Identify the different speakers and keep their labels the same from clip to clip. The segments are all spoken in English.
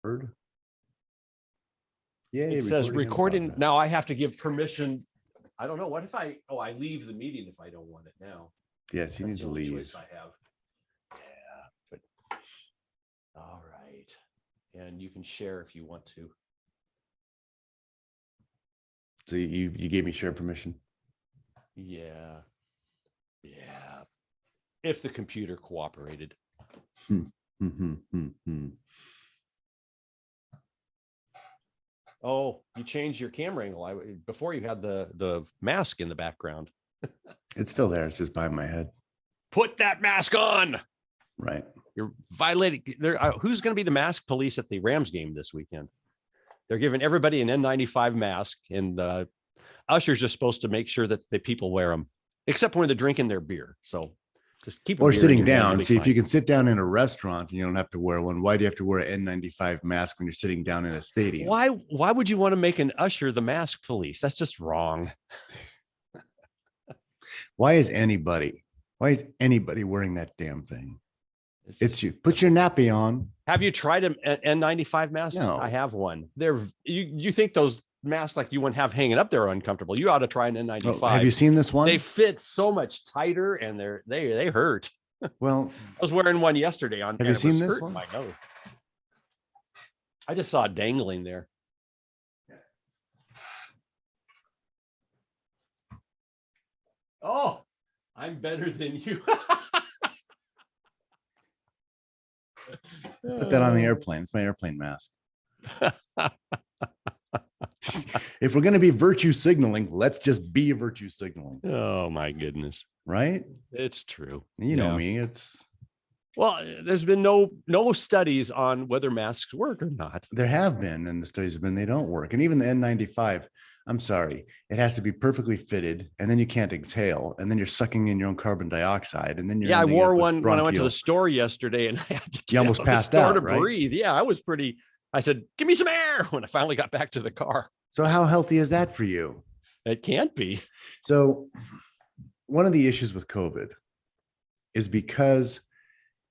Speaker 1: offered. Yay,
Speaker 2: It says recording.
Speaker 1: progress.
Speaker 2: Now I have to give permission. I don't know. What if I leave the meeting if I don't want it now?
Speaker 1: Yes, you
Speaker 2: That's
Speaker 1: need
Speaker 2: the
Speaker 1: to
Speaker 2: only
Speaker 1: leave.
Speaker 2: choice I have. Yeah, but all right. And you can share if you want to.
Speaker 1: So you gave me share permission.
Speaker 2: Yeah. Yeah. If the computer cooperated. Oh, you changed your camera angle. Before you had the mask in the background.
Speaker 1: It's still there. It's just behind my head.
Speaker 2: Put that mask on.
Speaker 1: Right.
Speaker 2: You're violating. Who's going to be the mask police at the Rams game this weekend? They're giving everybody an N95 mask, and the ushers are supposed to make sure that the people wear them, except when they're drinking their beer. So just keep
Speaker 1: or sitting down. See, if you can sit down in a restaurant and you don't have to wear one, why do you have to wear an N95 mask when you're sitting down in a stadium?
Speaker 2: Why would you want to make an usher the mask police? That's just wrong.
Speaker 1: Why is anybody wearing that damn thing? It's you. Put your nappy on.
Speaker 2: Have you tried an N95 mask?
Speaker 1: No.
Speaker 2: I have one. You think those masks like you wouldn't have hanging up there are uncomfortable. You ought to try an N95.
Speaker 1: Oh, have you seen this one?
Speaker 2: They fit so much tighter and they hurt.
Speaker 1: Well,
Speaker 2: I was wearing one yesterday on.
Speaker 1: Have you seen this one?
Speaker 2: My nose. I just saw it dangling there. Oh, I'm better than you.
Speaker 1: put that on the airplane. It's my airplane mask. If we're going to be virtue signaling, let's just be virtue signaling.
Speaker 2: Oh my goodness.
Speaker 1: Right?
Speaker 2: It's true.
Speaker 1: You know me.
Speaker 2: Well, there's been no studies on whether masks work or not.
Speaker 1: There have been, and the studies have been they don't work. And even the N95, I'm sorry, it has to be perfectly fitted, and then you can't exhale, and then you're sucking in your own carbon dioxide, and then you're
Speaker 2: I wore one when I went to the store yesterday, and I had to
Speaker 1: you almost passed out
Speaker 2: to
Speaker 1: right?
Speaker 2: breathe. Yeah, I said, "Give me some air" when I finally got back to the car.
Speaker 1: So how healthy is that for you?
Speaker 2: It can't be.
Speaker 1: So one of the issues with COVID is because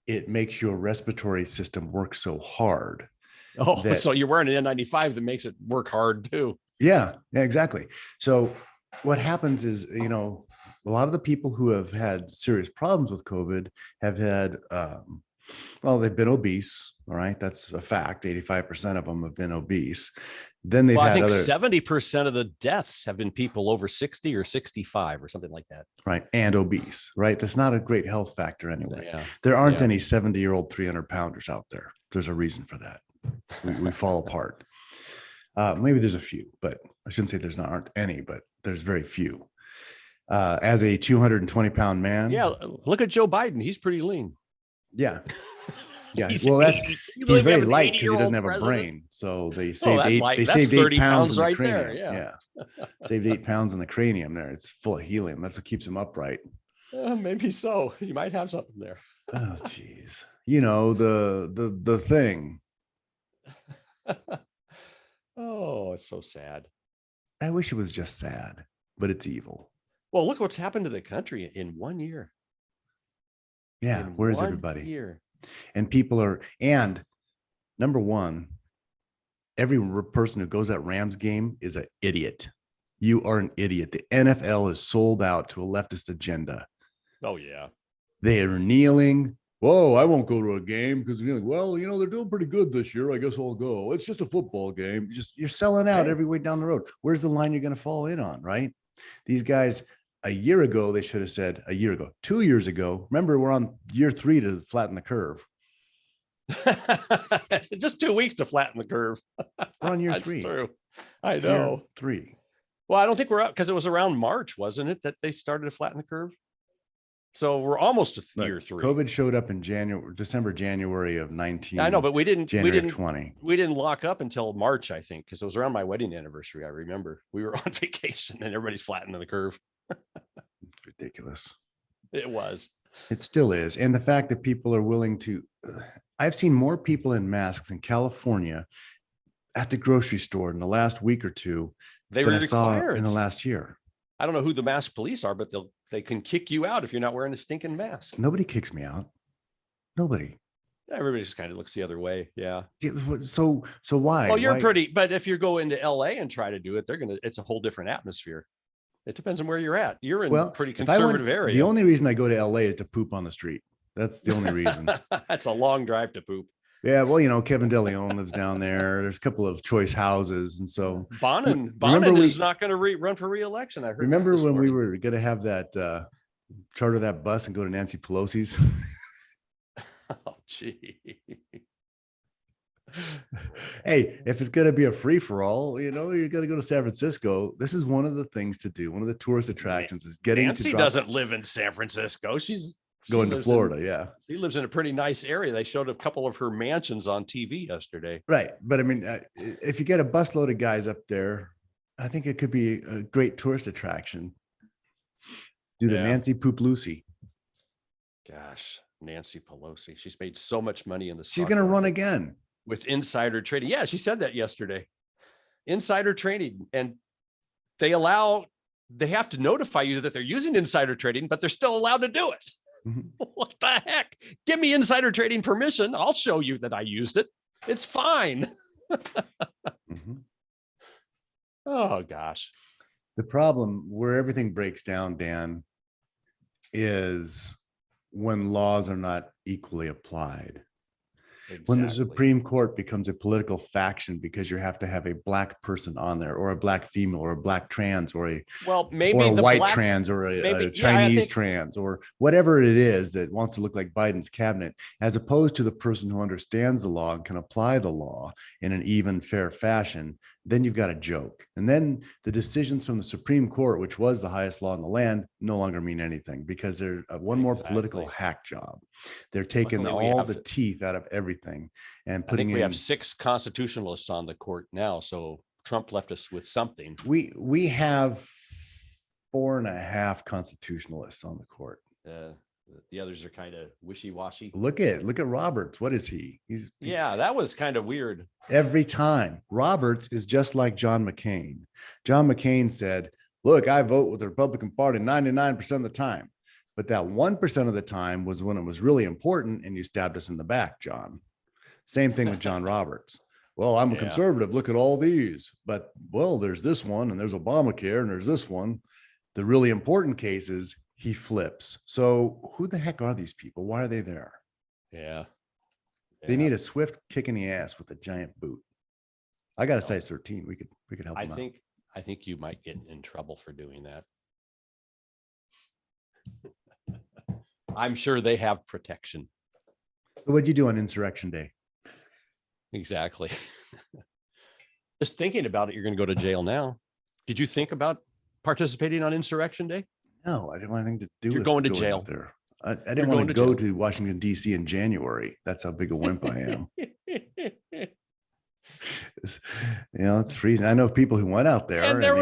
Speaker 1: it makes your respiratory system work so hard.
Speaker 2: Oh, so you're wearing an N95 that makes it work hard too.
Speaker 1: Yeah, exactly. So what happens is, a lot of the people who have had serious problems with COVID have had, they've been obese. All right. That's a fact. 85% of them have been obese. Then they've had
Speaker 2: I think 70% of the deaths have been people over 60 or 65 or something like that.
Speaker 1: Right. And obese, right? That's not a great health factor anyway.
Speaker 2: Yeah.
Speaker 1: There aren't any 70-year-old 300-pounders out there. There's a reason for that. We fall apart. Maybe there's a few, but I shouldn't say aren't any, but there's very few. As a 220-pound man.
Speaker 2: Yeah. Look at Joe Biden. He's pretty lean.
Speaker 1: Yeah. Yeah.
Speaker 2: He's
Speaker 1: very light because he doesn't have a brain. So they saved saved 8 pounds in the cranium. Yeah. Saved 8 pounds in the cranium there. It's full of helium. That's what keeps him upright.
Speaker 2: Maybe so. You might have something there.
Speaker 1: Oh, geez. The thing.
Speaker 2: Oh, it's so sad.
Speaker 1: I wish it was just sad, but it's evil.
Speaker 2: Well, look what's happened to the country in 1 year.
Speaker 1: Yeah. Where's everybody?
Speaker 2: Year.
Speaker 1: And and number one, every person who goes at Rams game is an idiot. You are an idiot. The NFL is sold out to a leftist agenda.
Speaker 2: Oh, yeah.
Speaker 1: They are kneeling. Whoa, I won't go to a game because they're doing pretty good this year. I guess I'll go. It's just a football game. You're selling out every way down the road. Where's the line you're going to fall in on, right? These guys, a year ago, they should have said 2 years ago. Remember, we're on year 3 to flatten the curve.
Speaker 2: Just 2 weeks to flatten the curve.
Speaker 1: We're on year 3.
Speaker 2: That's true. I know.
Speaker 1: Year 3.
Speaker 2: Well, I don't think we're up because it was around March, wasn't it, that they started to flatten the curve? So we're almost to year 3.
Speaker 1: COVID showed up in January of 19.
Speaker 2: I know, but we didn't
Speaker 1: 20.
Speaker 2: We didn't lock up until March, I think, because it was around my wedding anniversary. I remember we were on vacation and everybody's flattening the curve.
Speaker 1: It's ridiculous.
Speaker 2: It was.
Speaker 1: It still is. And the fact that people are willing to, I've seen more people in masks in California at the grocery store in the last week or two than I saw in the last year.
Speaker 2: I don't know who the mask police are, but they can kick you out if you're not wearing a stinking mask.
Speaker 1: Nobody kicks me out. Nobody.
Speaker 2: Everybody just kind of looks the other way. Yeah.
Speaker 1: So why?
Speaker 2: Well, you're
Speaker 1: Why?
Speaker 2: pretty, but if you go into LA and try to do it, it's a whole different atmosphere. It depends on where you're at. You're in
Speaker 1: Well,
Speaker 2: pretty
Speaker 1: if I went,
Speaker 2: conservative
Speaker 1: the
Speaker 2: area.
Speaker 1: only reason I go to LA is to poop on the street. That's the only reason.
Speaker 2: That's a long drive to poop.
Speaker 1: Yeah, well, Kevin DeLeon lives down there. There's a couple of choice houses, and so remember
Speaker 2: Bonin is not going to run for re-election. I heard.
Speaker 1: Remember when we
Speaker 2: morning.
Speaker 1: were going to have that charter that bus and go to Nancy Pelosi's?
Speaker 2: Oh, gee.
Speaker 1: Hey, if it's going to be a free for all, you're going to go to San Francisco. This is one of the things to do. One of the tourist attractions is getting
Speaker 2: Nancy
Speaker 1: to
Speaker 2: doesn't live in San Francisco.
Speaker 1: going to Florida. Yeah.
Speaker 2: She lives in a pretty nice area. They showed a couple of her mansions on TV yesterday.
Speaker 1: Right. But I mean, if you get a busload of guys up there, I think it could be a great tourist attraction. Do the Nancy Poop Lucy.
Speaker 2: Gosh, Nancy Pelosi. She's made so much money in the
Speaker 1: She's going to run again
Speaker 2: with insider trading. Yeah, she said that yesterday. Insider trading. And they have to notify you that they're using insider trading, but they're still allowed to do it. What the heck? Give me insider trading permission. I'll show you that I used it. It's fine. Oh, gosh.
Speaker 1: The problem where everything breaks down, Dan, is when laws are not equally applied. Exactly. When the Supreme Court becomes a political faction because you have to have a black person on there, or a black female, or a black trans, or a white trans, or a Chinese trans, or whatever it is that wants to look like Biden's cabinet, as opposed to the person who understands the law and can apply the law in an even, fair fashion, then you've got a joke. And then the decisions from the Supreme Court, which was the highest law in the land, no longer mean anything because they're one more political hack job. They're taking all the teeth out of everything and putting
Speaker 2: we have 6 constitutionalists on the court now. So Trump left us with something.
Speaker 1: We have 4.5 constitutionalists on the court.
Speaker 2: The others are kind of wishy-washy.
Speaker 1: Look at Roberts. What is he?
Speaker 2: That was kind of weird.
Speaker 1: Every time. Roberts is just like John McCain. John McCain said, look, I vote with the Republican Party 99% of the time. But that 1% of the time was when it was really important and you stabbed us in the back, John. Same thing with John Roberts. Well, I'm a conservative. Look at all these. But, well, there's this one and there's Obamacare and there's this one. The really important cases, he flips. So who the heck are these people? Why are they there?
Speaker 2: Yeah.
Speaker 1: They need a swift kick in the ass with a giant boot. I got a size 13. We could help them out.
Speaker 2: I think you might get in trouble for doing that. I'm sure they have protection.
Speaker 1: So what'd you do on Insurrection Day?
Speaker 2: Exactly. Just thinking about it, you're going to go to jail now. Did you think about participating on Insurrection Day?
Speaker 1: No, I didn't want anything to do with
Speaker 2: You're going to jail.
Speaker 1: There. I didn't want to go to Washington, D.C. in January. That's how big a wimp I am. It's freezing. I know people who went out there,
Speaker 2: and there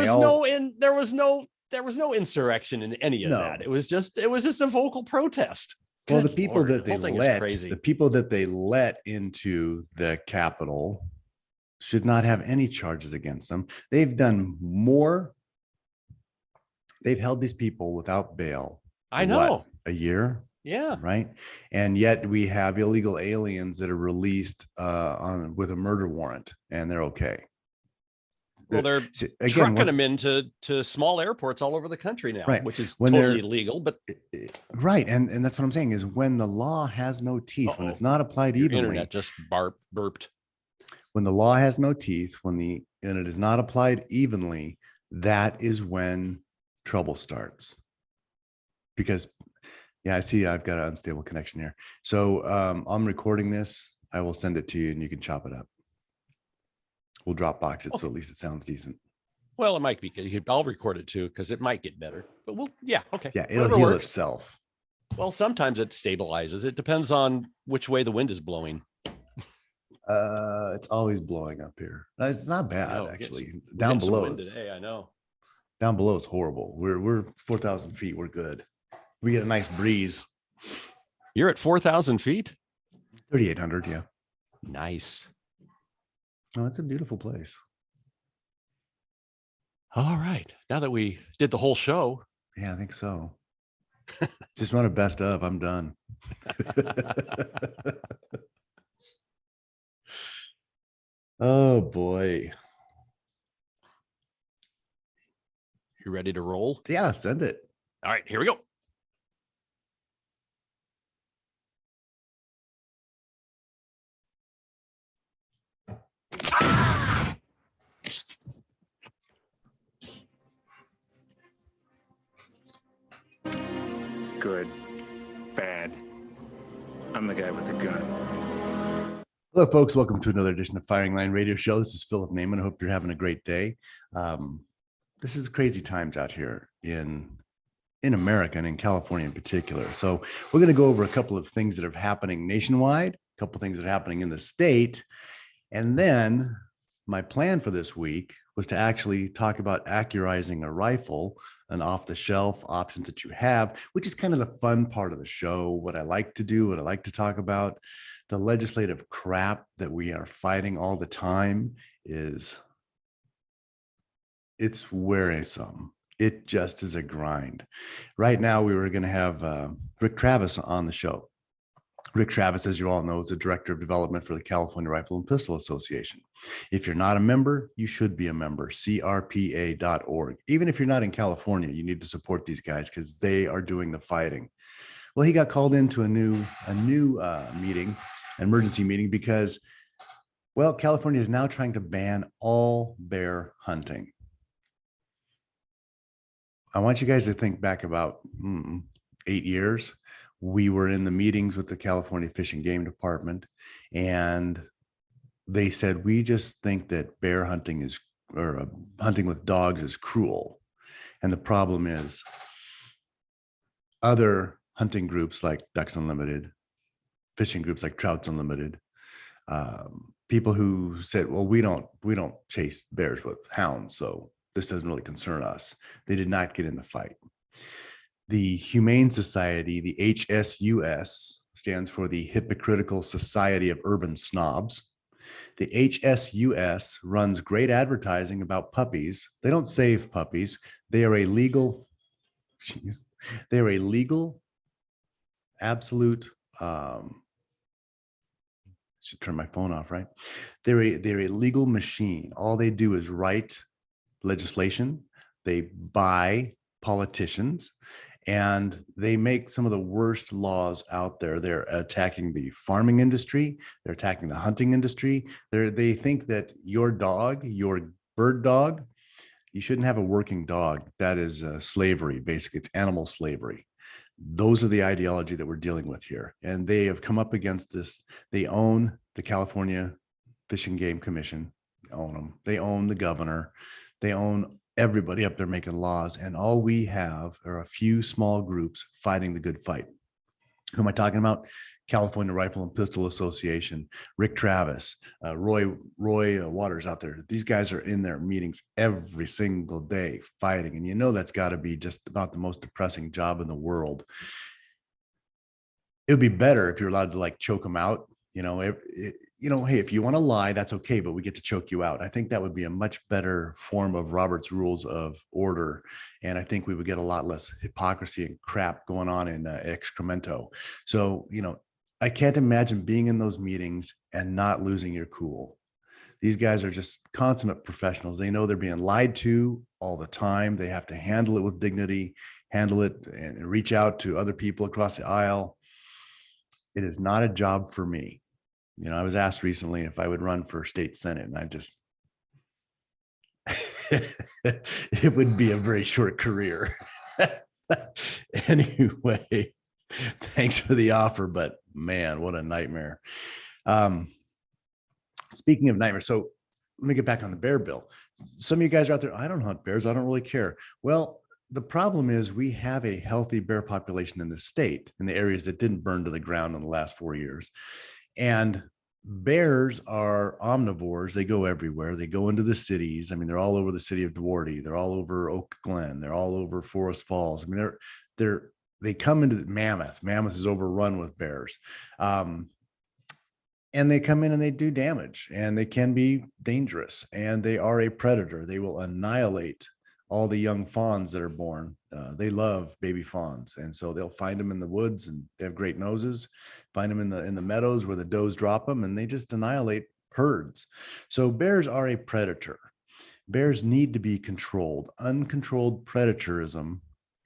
Speaker 2: was no insurrection in any of that. It was just a vocal protest.
Speaker 1: Well, the people that they let into the Capitol should not have any charges against them. They've done more. They've held these people without bail.
Speaker 2: I know.
Speaker 1: A year?
Speaker 2: Yeah.
Speaker 1: Right. And yet we have illegal aliens that are released with a murder warrant and they're okay.
Speaker 2: Well, they're trucking them into small airports all over the country now,
Speaker 1: right,
Speaker 2: which is totally illegal. But
Speaker 1: right. And that's what I'm saying is when the law has no teeth, when it's not applied evenly.
Speaker 2: Internet just burped.
Speaker 1: When the law has no teeth, and it is not applied evenly, that is when trouble starts. Because I see I've got an unstable connection here. So I'm recording this. I will send it to you and you can chop it up. We'll Dropbox it so at least it sounds decent.
Speaker 2: Well, it might be good. I'll record it too because it might get better. But okay.
Speaker 1: Yeah, it'll heal itself.
Speaker 2: Well, sometimes it stabilizes. It depends on which way the wind is blowing.
Speaker 1: It's always blowing up here. It's not bad actually. Down below
Speaker 2: today, I know.
Speaker 1: Down below is horrible. We're 4,000 feet. We're good. We get a nice breeze.
Speaker 2: You're at 4,000 feet?
Speaker 1: 3,800, yeah.
Speaker 2: Nice.
Speaker 1: Oh, it's a beautiful place.
Speaker 2: All right. Now that we did the whole show.
Speaker 1: Yeah, I think so. Just run a best of. I'm done. Oh boy.
Speaker 2: You ready to roll?
Speaker 1: Yeah, send it.
Speaker 2: All right, here we go.
Speaker 3: Good. Bad. I'm the guy with the gun.
Speaker 1: Hello, folks. Welcome to another edition of Firing Line Radio Show. This is Philip Naiman. I hope you're having a great day. This is crazy times out here in America and in California in particular. So we're going to go over a couple of things that are happening nationwide, a couple of things that are happening in the state. And then my plan for this week was to actually talk about accurizing a rifle, an off-the-shelf option that you have, which is kind of the fun part of the show, what I like to do, what I like to talk about. The legislative crap that we are fighting all the time it's wearisome. It just is a grind. Right now, we were going to have Rick Travis on the show. Rick Travis, as you all know, is the Director of Development for the California Rifle and Pistol Association. If you're not a member, you should be a member, crpa.org. Even if you're not in California, you need to support these guys because they are doing the fighting. Well, he got called into a new meeting, emergency meeting, because, well, California is now trying to ban all bear hunting. I want you guys to think back about 8 years. We were in the meetings with the California Fish and Game Department, and they said, we just think that bear hunting hunting with dogs is cruel. And the problem is other hunting groups like Ducks Unlimited, fishing groups like Trouts Unlimited, people who said, well, we don't chase bears with hounds, so this doesn't really concern us. They did not get in the fight. The Humane Society, the HSUS, stands for the Hypocritical Society of Urban Snobs. The HSUS runs great advertising about puppies. They don't save puppies. They are a legal, absolute, should turn my phone off, right? They're a legal machine. All they do is write legislation. They buy politicians, and they make some of the worst laws out there. They're attacking the farming industry. They're attacking the hunting industry. They think that your dog, your bird dog, you shouldn't have a working dog. That is slavery. Basically, it's animal slavery. Those are the ideology that we're dealing with here. And they have come up against this. They own the California Fish and Game Commission. They own them. They own the governor. They own everybody up there making laws. And all we have are a few small groups fighting the good fight. Who am I talking about? California Rifle and Pistol Association, Rick Travis, Roy Waters out there. These guys are in their meetings every single day fighting. And you know that's got to be just about the most depressing job in the world. It would be better if you're allowed to like choke them out. Hey, if you want to lie, that's okay, but we get to choke you out. I think that would be a much better form of Robert's Rules of Order. And I think we would get a lot less hypocrisy and crap going on in excremento. So, I can't imagine being in those meetings and not losing your cool. These guys are just consummate professionals. They know they're being lied to all the time. They have to handle it with dignity, handle it and reach out to other people across the aisle. It is not a job for me. I was asked recently if I would run for state senate, and I just, it would be a very short career. Anyway, thanks for the offer, but man, what a nightmare. Speaking of nightmares, so let me get back on the bear bill. Some of you guys are out there, I don't hunt bears, I don't really care. Well, the problem is we have a healthy bear population in the state, in the areas that didn't burn to the ground in the last 4 years. And bears are omnivores. They go everywhere. They go into the cities. I mean, they're all over the city of Duarte. They're all over Oak Glen. They're all over Forest Falls. I mean, they come into Mammoth. Mammoth is overrun with bears. And they come in and they do damage, and they can be dangerous, and they are a predator. They will annihilate all the young fawns that are born. They love baby fawns, and so they'll find them in the woods, and they have great noses. Find them in the meadows where the does drop them, and they just annihilate herds. So bears are a predator. Bears need to be controlled. Uncontrolled predatorism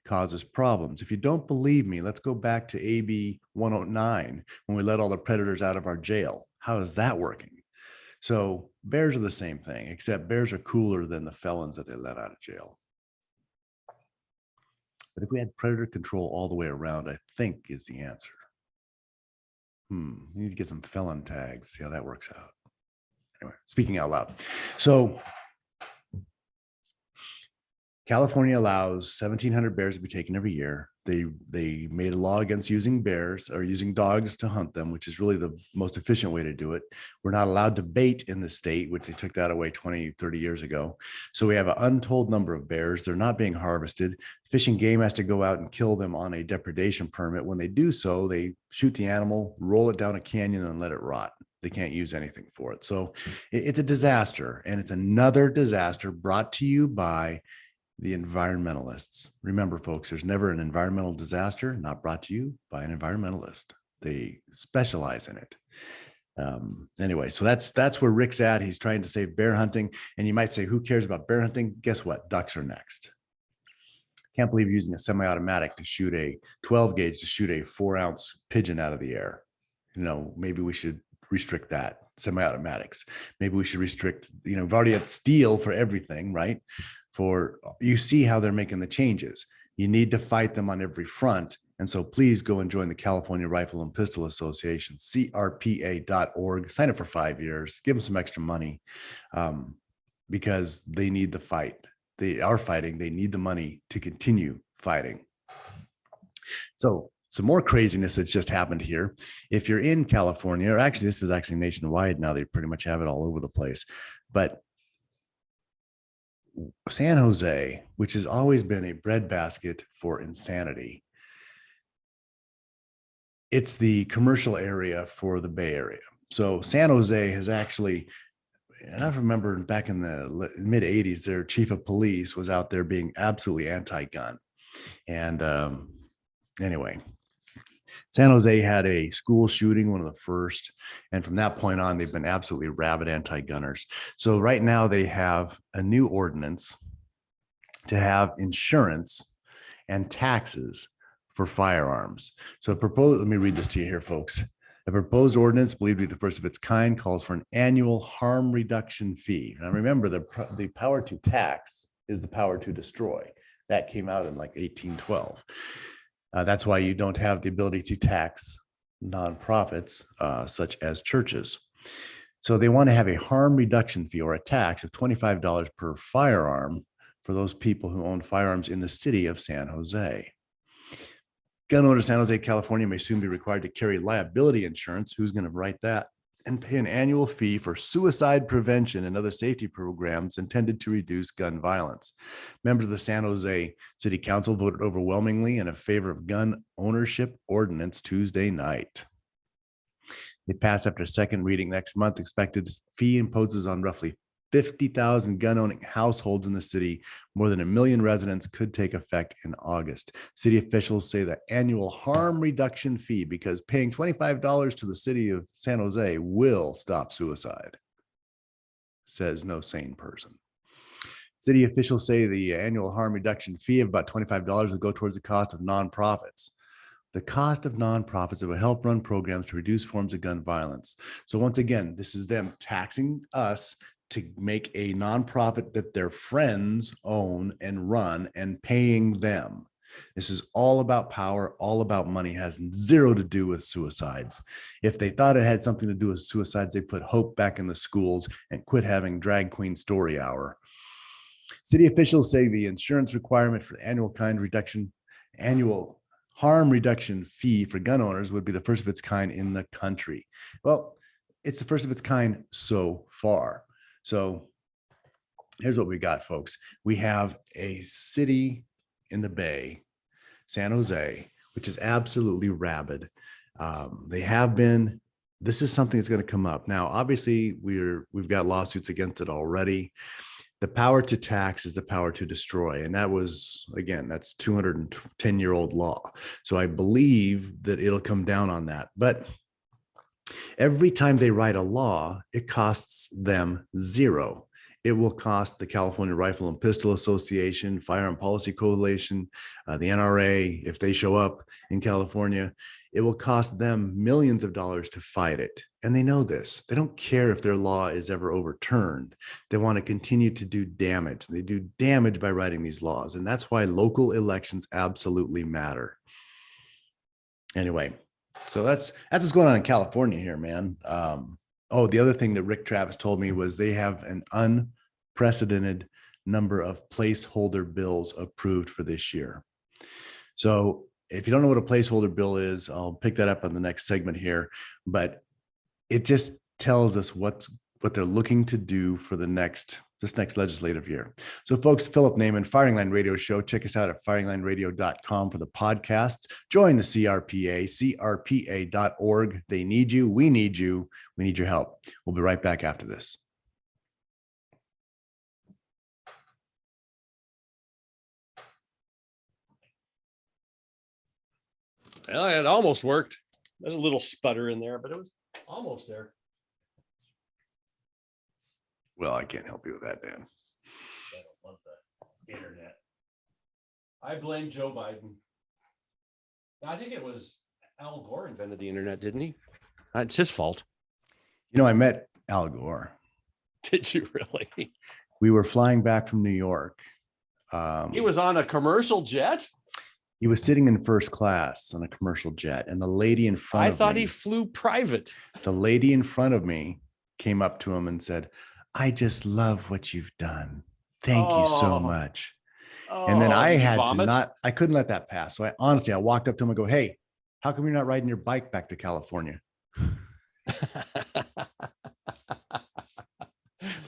Speaker 1: causes problems. If you don't believe me, let's go back to AB 109 when we let all the predators out of our jail. How is that working? So bears are the same thing, except bears are cooler than the felons that they let out of jail. But if we had predator control all the way around, I think is the answer. We need to get some felon tags, see how that works out. Anyway, speaking out loud. So California allows 1,700 bears to be taken every year. They made a law against using bears or using dogs to hunt them, which is really the most efficient way to do it. We're not allowed to bait in the state, which they took that away 20, 30 years ago. So we have an untold number of bears. They're not being harvested. Fish and Game has to go out and kill them on a depredation permit. When they do so, they shoot the animal, roll it down a canyon and let it rot. They can't use anything for it. So it's a disaster, and it's another disaster brought to you by the environmentalists. Remember, folks, there's never an environmental disaster not brought to you by an environmentalist. They specialize in it. Anyway, so that's where Rick's at. He's trying to save bear hunting. And you might say, who cares about bear hunting? Guess what? Ducks are next. Can't believe you're using a semi-automatic to shoot a 12 gauge to shoot a 4-ounce pigeon out of the air. Maybe we should restrict that. Semi-automatics. Maybe we should restrict, we've already had steel for everything, right? You see how they're making the changes. You need to fight them on every front. And so please go and join the California Rifle and Pistol Association, crpa.org. Sign up for 5 years. Give them some extra money because they need the fight. They are fighting. They need the money to continue fighting. So some more craziness that's just happened here. If you're in California, or actually, this is actually nationwide now. They pretty much have it all over the place. But San Jose, which has always been a breadbasket for insanity, it's the commercial area for the Bay Area. So San Jose has actually, and I remember back in the mid 80s, their chief of police was out there being absolutely anti-gun. And anyway, San Jose had a school shooting, one of the first. And from that point on, they've been absolutely rabid anti-gunners. So right now they have a new ordinance to have insurance and taxes for firearms. So let me read this to you here, folks. A proposed ordinance, believed to be the first of its kind, calls for an annual harm reduction fee. Now remember, the power to tax is the power to destroy. That came out in like 1812. That's why you don't have the ability to tax nonprofits such as churches. So they want to have a harm reduction fee or a tax of $25 per firearm for those people who own firearms in the city of San Jose. Gun owners in San Jose, California may soon be required to carry liability insurance. Who's going to write that? And pay an annual fee for suicide prevention and other safety programs intended to reduce gun violence. Members of the San Jose City Council voted overwhelmingly in favor of gun ownership ordinance Tuesday night. It passed after a second reading next month. Expected fee imposes on roughly 50,000 gun-owning households in the city. More than 1 million residents could take effect in August. City officials say the annual harm reduction fee, because paying $25 to the city of San Jose will stop suicide, says no sane person. City officials say the annual harm reduction fee of about $25 will go towards the cost of nonprofits. The cost of nonprofits that will help run programs to reduce forms of gun violence. So once again, this is them taxing us to make a nonprofit that their friends own and run and paying them. This is all about power, all about money, has zero to do with suicides. If they thought it had something to do with suicides, they put hope back in the schools and quit having drag queen story hour. City officials say the insurance requirement for annual harm reduction fee for gun owners would be the first of its kind in the country. Well, it's the first of its kind so far. So here's what we got, folks. We have a city in the Bay, San Jose, which is absolutely rabid. This is something that's going to come up. Now, obviously, we've got lawsuits against it already. The power to tax is the power to destroy. And that was, again, that's 210-year-old law. So I believe that it'll come down on that. But Every time they write a law, it costs them zero. It will cost the California Rifle and Pistol Association, Firearm Policy Coalition, the NRA, if they show up in California, it will cost them millions of dollars to fight it. And they know this. They don't care if their law is ever overturned. They want to continue to do damage. They do damage by writing these laws. And that's why local elections absolutely matter. Anyway, so that's what's going on in California here, man. Oh, the other thing that Rick Travis told me was they have an unprecedented number of placeholder bills approved for this year. So if you don't know what a placeholder bill is, I'll pick that up on the next segment here, but it just tells us what they're looking to do for this next legislative year. So folks, Philip Naiman, Firing Line Radio Show. Check us out at firinglineradio.com for the podcasts. Join the CRPA, crpa.org. They need you. We need you. We need your help. We'll be right back after this.
Speaker 2: Well, it almost worked. There's a little sputter in there, but it was almost there.
Speaker 1: Well, I can't help you with that, Dan.
Speaker 2: I don't love the internet. I blame Joe Biden. I think it was Al Gore invented the internet, didn't he? It's his fault.
Speaker 1: You know, I met Al Gore.
Speaker 2: Did you really?
Speaker 1: We were flying back from New York.
Speaker 2: He was on a commercial jet?
Speaker 1: He was sitting in first class on a commercial jet, and the lady in front of me.
Speaker 2: I thought he flew private.
Speaker 1: The lady in front of me came up to him and said, "I just love what you've done. Thank you so much." And then I had to I couldn't let that pass. So I walked up to him and go, "Hey, how come you're not riding your bike back to California?"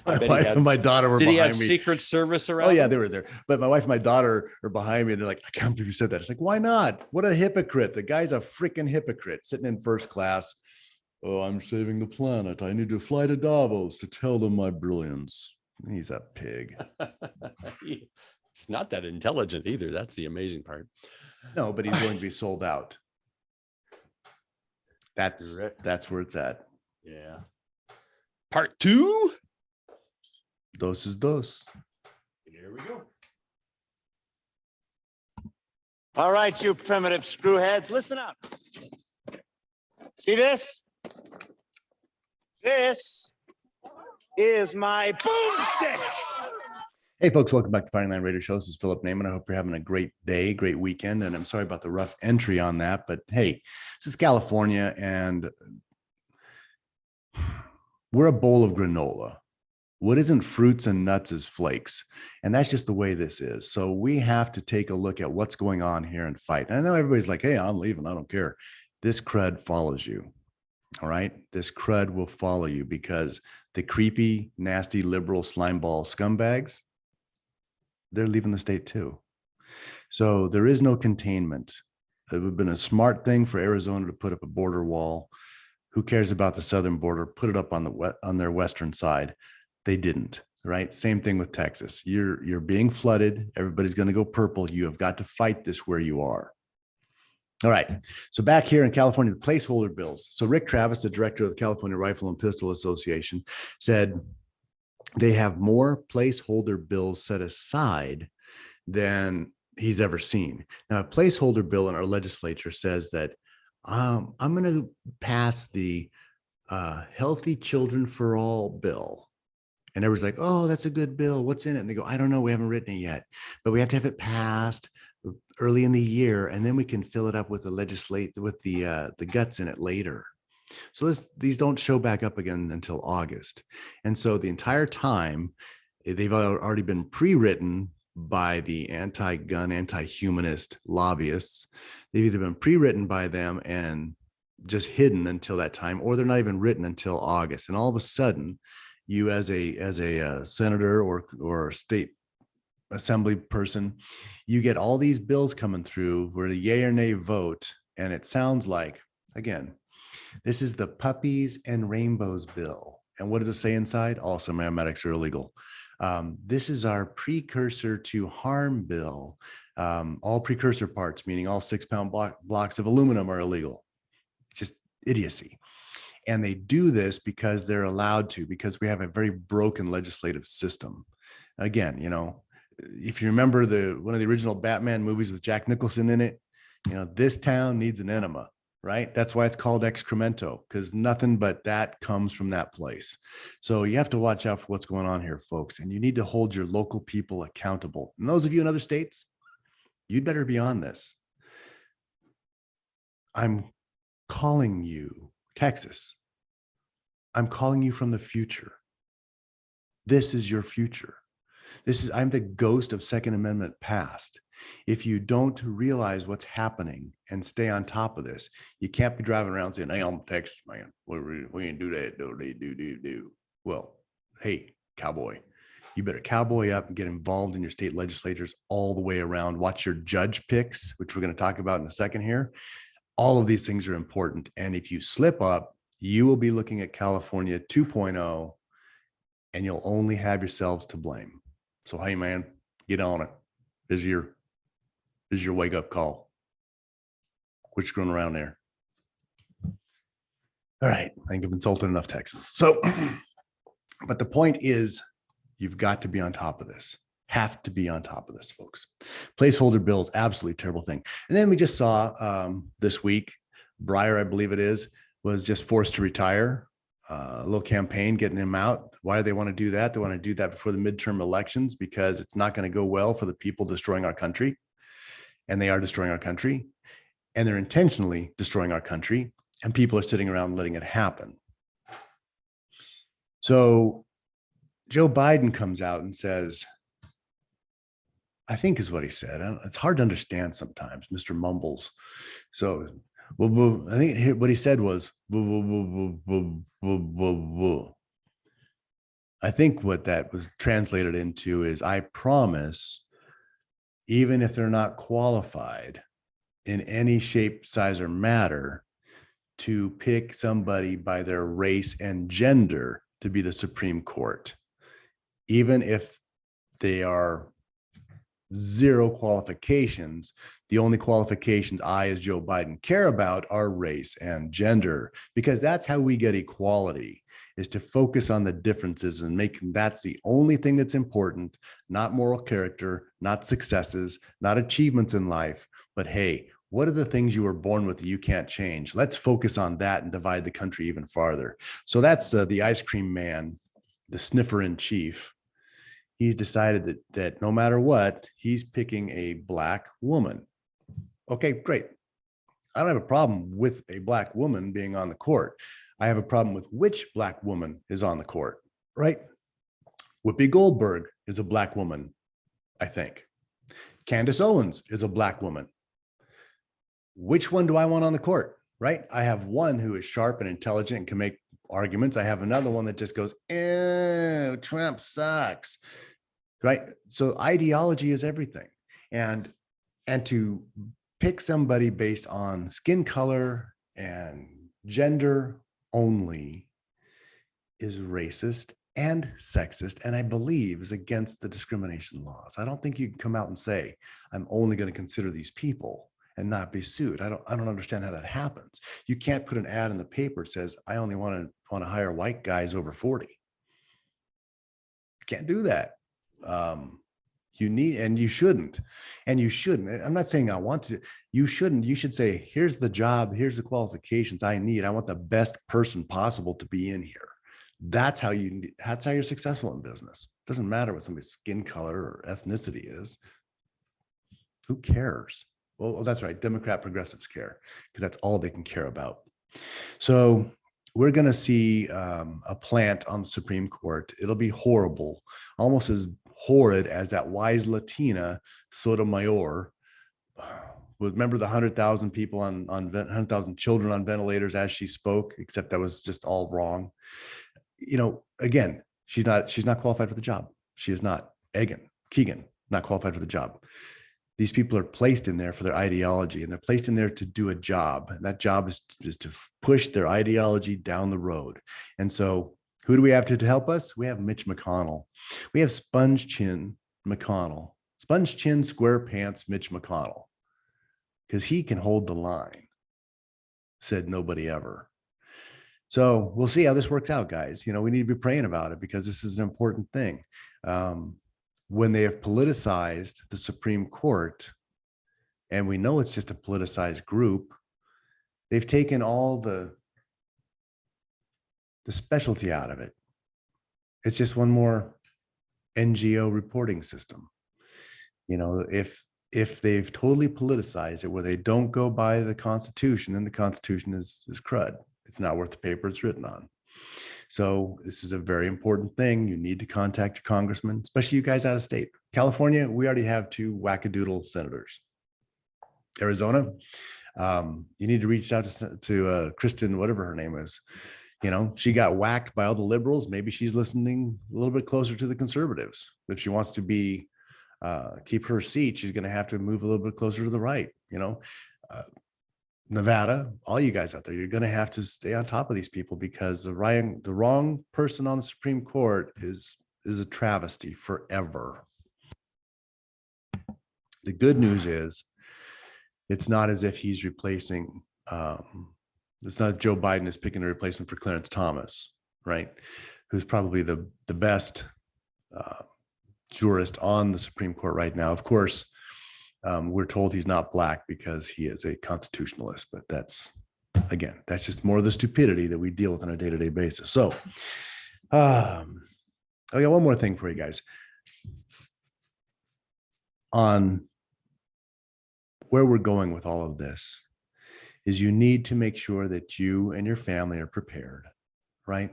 Speaker 1: My wife and my daughter were behind me.
Speaker 2: Did he have Secret Service around?
Speaker 1: Oh yeah, they were there. But my wife and my daughter are behind me. And they're like, "I can't believe you said that." It's like, why not? What a hypocrite. The guy's a freaking hypocrite sitting in first class. "Oh, I'm saving the planet. I need to fly to Davos to tell them my brilliance." He's a pig.
Speaker 2: It's not that intelligent either. That's the amazing part.
Speaker 1: No, but he's willing to be sold out. That's where it's at.
Speaker 2: Yeah. Part 2.
Speaker 1: Dos is dos.
Speaker 2: Here we go.
Speaker 4: All right, you primitive screwheads, listen up. See this? This is my boomstick.
Speaker 1: Hey, folks, welcome back to Firing Line Radio Show. This is Philip Naiman. I hope you're having a great day, great weekend. And I'm sorry about the rough entry on that. But hey, this is California, and we're a bowl of granola. What isn't fruits and nuts is flakes. And that's just the way this is. So we have to take a look at what's going on here and fight. And I know everybody's like, "Hey, I'm leaving. I don't care." This crud follows you. All right. This crud will follow you because the creepy, nasty, liberal slimeball scumbags, they're leaving the state too. So there is no containment. It would have been a smart thing for Arizona to put up a border wall. Who cares about the southern border? Put it up on their western side. They didn't, right? Same thing with Texas. You're being flooded. Everybody's going to go purple. You have got to fight this where you are. All right. So back here in California, the placeholder bills. So Rick Travis, the director of the California Rifle and Pistol Association, said they have more placeholder bills set aside than he's ever seen. Now, a placeholder bill in our legislature says that I'm going to pass the Healthy Children for All bill. And everyone's like, "Oh, that's a good bill. What's in it?" And they go, "I don't know. We haven't written it yet, but we have to have it passed early in the year, and then we can fill it up with the guts in it later." So these don't show back up again until August. And so the entire time, they've already been pre-written by the anti-gun, anti-humanist lobbyists. They've either been pre-written by them and just hidden until that time, or they're not even written until August. And all of a sudden, you as a senator or state assembly person, you get all these bills coming through where the yay or nay vote. And it sounds like, again, this is the puppies and rainbows bill. And what does it say inside? Also, aromatics are illegal. This is our precursor to harm bill. All precursor parts, meaning all 6-pound blocks of aluminum, are illegal. Just idiocy. And they do this because they're allowed to, because we have a very broken legislative system. Again, if you remember one of the original Batman movies with Jack Nicholson in it, this town needs an enema, right? That's why it's called excremento, because nothing but that comes from that place. So you have to watch out for what's going on here, folks. And you need to hold your local people accountable. And those of you in other states, you'd better be on this. I'm calling you, Texas. I'm calling you from the future. This is your future. I'm the ghost of Second Amendment past. If you don't realize what's happening and stay on top of this, you can't be driving around saying, hey, I'm Texas, man. We ain't do that. Do. Well, hey, cowboy, you better cowboy up and get involved in your state legislatures all the way around. Watch your judge picks, which we're going to talk about in a second here. All of these things are important. And if you slip up, you will be looking at California 2.0, and you'll only have yourselves to blame. So, hey, man, get on it. This is your wake up call. Quit screwing around there. All right. I think I've insulted enough Texans. So, but the point is, you've got to be on top of this. Have to be on top of this, folks. Placeholder bills, absolutely terrible thing. And then we just saw this week, Breyer, I believe it is, was just forced to retire. A little campaign getting him out. Why do they want to do that? They want to do that before the midterm elections because it's not going to go well for the people destroying our country. And they are destroying our country. And they're intentionally destroying our country. And people are sitting around letting it happen. So Joe Biden comes out and says, I think is what he said. It's hard to understand sometimes, Mr. Mumbles. So I think what he said was, I think what that was translated into is, I promise, even if they're not qualified in any shape, size, or matter, to pick somebody by their race and gender to be the Supreme Court, even if they are zero qualifications. The only qualifications I, as Joe Biden, care about are race and gender, because that's how we get equality, is to focus on the differences and make that's the only thing that's important, not moral character, not successes, not achievements in life, but hey, what are the things you were born with that you can't change? Let's focus on that and divide the country even farther. So that's the ice cream man, the sniffer in chief. He's decided that no matter what, he's picking a Black woman. Okay, great. I don't have a problem with a Black woman being on the court. I have a problem with which Black woman is on the court, right? Whoopi Goldberg is a Black woman, I think. Candace Owens is a Black woman. Which one do I want on the court, right? I have one who is sharp and intelligent and can make arguments. I have another one that just goes, ew, Trump sucks. Right. So ideology is everything. And to pick somebody based on skin color and gender only is racist and sexist, and I believe is against the discrimination laws. I don't think you can come out and say, I'm only going to consider these people and not be sued. I don't understand how that happens. You can't put an ad in the paper that says, I only want to hire white guys over 40. You can't do that. You need, and you shouldn't. I'm not saying I want to. You shouldn't. You should say, here's the job, here's the qualifications I need. I want the best person possible to be in here. That's how you're successful in business. It doesn't matter what somebody's skin color or ethnicity is. Who cares? Well, that's right. Democrat progressives care, because that's all they can care about. So we're going to see a plant on the Supreme Court. It'll be horrible, almost as horrid as that wise Latina Sotomayor. Remember the 100,000 people 100,000 children on ventilators as she spoke, except that was just all wrong. Again, she's not qualified for the job. She is not. Keegan, not qualified for the job. These people are placed in there for their ideology, and they're placed in there to do a job. And that job is to push their ideology down the road. And so who do we have to help us? We have Mitch McConnell. We have sponge chin McConnell, sponge chin, square pants Mitch McConnell, because he can hold the line. Said nobody ever. So we'll see how this works out, guys. We need to be praying about it because this is an important thing. When they have politicized the Supreme Court, and we know it's just a politicized group, they've taken all the specialty out of it. It's just one more NGO reporting system. If they've totally politicized it where they don't go by the Constitution, then the Constitution is crud. It's not worth the paper it's written on. So this is a very important thing. You need to contact your congressman, especially you guys out of state. California, we already have 2 wackadoodle senators. Arizona, you need to reach out to Kristen, whatever her name is. She got whacked by all the liberals. Maybe she's listening a little bit closer to the conservatives. If she wants to keep her seat, she's going to have to move a little bit closer to the right. Nevada, all you guys out there, you're going to have to stay on top of these people because the wrong person on the Supreme Court is a travesty forever. The good news is it's not as if he's replacing, it's not Joe Biden is picking a replacement for Clarence Thomas, right? Who's probably the best jurist on the Supreme Court right now. Of course, we're told he's not black because he is a constitutionalist, but that's just more of the stupidity that we deal with on a day-to-day basis. So, I got one more thing for you guys on where we're going with all of this is you need to make sure that you and your family are prepared, right?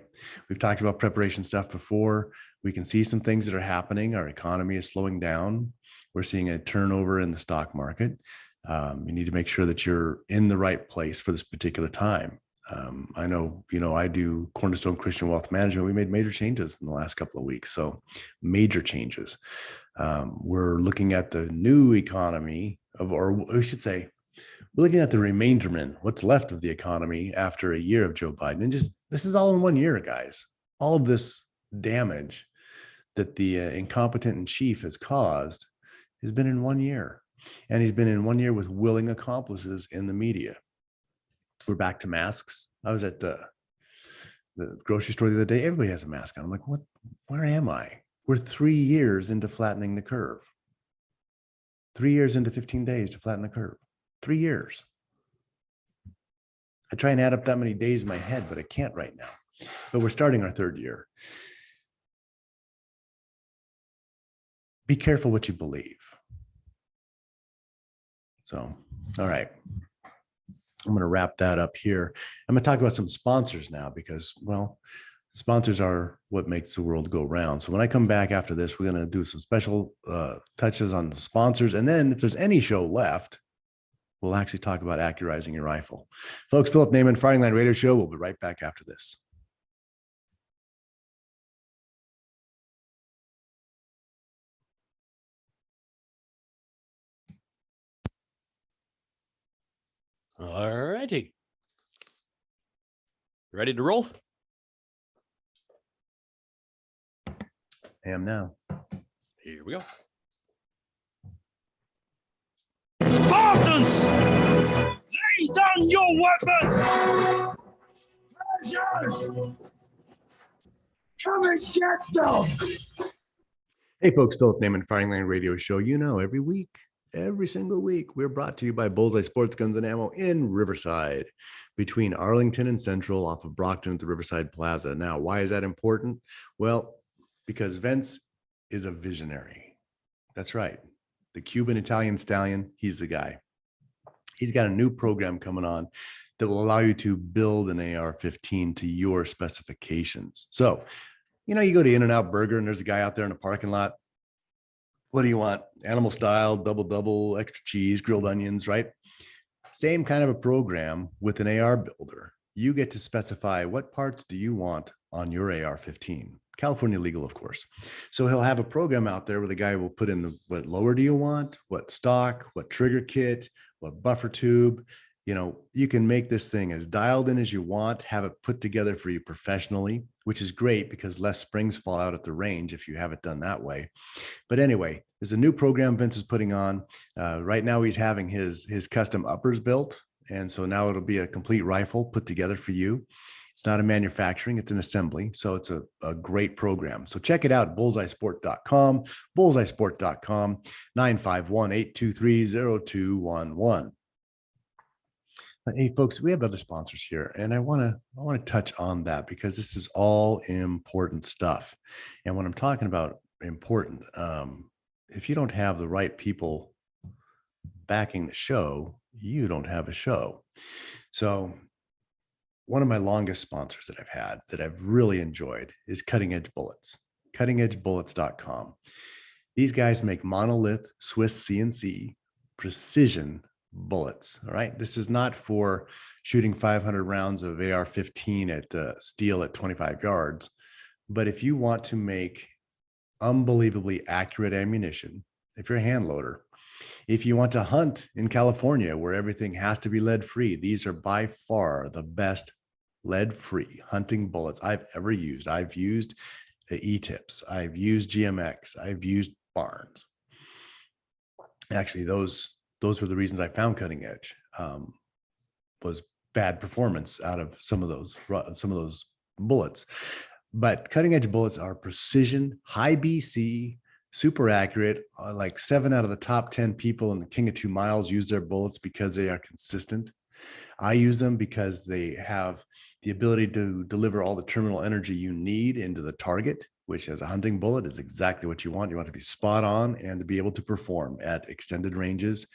Speaker 1: We've talked about preparation stuff before. We can see some things that are happening. Our economy is slowing down. We're seeing a turnover in the stock market. You need to make sure that you're in the right place for this particular time. I know, I do Cornerstone Christian Wealth Management. We made major changes in the last couple of weeks. So major changes. We're looking at the new economy or we should say, we're looking at the remainderment, what's left of the economy after a year of Joe Biden. And this is all in 1 year, guys. All of this damage that the incompetent in chief has caused has been in 1 year. And he's been in 1 year with willing accomplices in the media. We're back to masks. I was at the grocery store the other day. Everybody has a mask on. I'm like, where am I? We're 3 years into flattening the curve. 3 years into 15 days to flatten the curve. 3 years. I try and add up that many days in my head, but I can't right now. But we're starting our 3rd year. Be careful what you believe. So, all right. I'm going to wrap that up here. I'm going to talk about some sponsors now because, well, sponsors are what makes the world go round. So when I come back after this, we're going to do some special touches on the sponsors. And then if there's any show left, we'll actually talk about accurizing your rifle. Folks, Philip Naiman, Firing Line Radio Show. We'll be right back after this.
Speaker 2: All righty. Ready to roll?
Speaker 1: I am now.
Speaker 2: Here we go.
Speaker 5: Spartans, lay down your weapons! Treasure! Come and get them!
Speaker 1: Hey folks, Philip Naiman, Firing Line Radio Show. Every single week, we're brought to you by Bullseye Sports Guns and Ammo in Riverside, between Arlington and Central, off of Brockton at the Riverside Plaza. Now, why is that important? Well, because Vince is a visionary. That's right. The Cuban Italian stallion, he's the guy. He's got a new program coming on that will allow you to build an AR-15 to your specifications. So, you go to In-N-Out Burger and there's a guy out there in the parking lot. What do you want? Animal style, double, extra cheese, grilled onions, right? Same kind of a program with an AR builder. You get to specify what parts do you want on your AR-15. California legal, of course. So he'll have a program out there where the guy will put in what lower do you want, what stock, what trigger kit, what buffer tube. You can make this thing as dialed in as you want, have it put together for you professionally, which is great because less springs fall out at the range if you have it done that way. But anyway, there's a new program Vince is putting on. Right now he's having his custom uppers built. And so now it'll be a complete rifle put together for you. It's not a manufacturing, it's an assembly. So it's a great program. So check it out, bullseyesport.com, bullseyesport.com, 951-823-0211. Hey folks, we have other sponsors here, and I want to touch on that because this is all important stuff. And when I'm talking about important, if you don't have the right people backing the show, you don't have a show. So one of my longest sponsors that I've had that I've really enjoyed is Cutting Edge Bullets, cuttingedgebullets.com. These guys make monolith Swiss CNC precision bullets. All right. This is not for shooting 500 rounds of AR-15 at steel at 25 yards. But if you want to make unbelievably accurate ammunition, if you're a hand loader, if you want to hunt in California where everything has to be lead free, these are by far the best lead free hunting bullets I've ever used. I've used E-tips. I've used GMX. I've used Barnes. Actually, those were the reasons I found Cutting Edge, was bad performance out of some of those bullets. But Cutting Edge bullets are precision, high BC, super accurate. Like 7 out of the top 10 people in the King of 2 Miles use their bullets because they are consistent. I use them because they have the ability to deliver all the terminal energy you need into the target, which as a hunting bullet is exactly what you want. You want to be spot on and to be able to perform at extended ranges.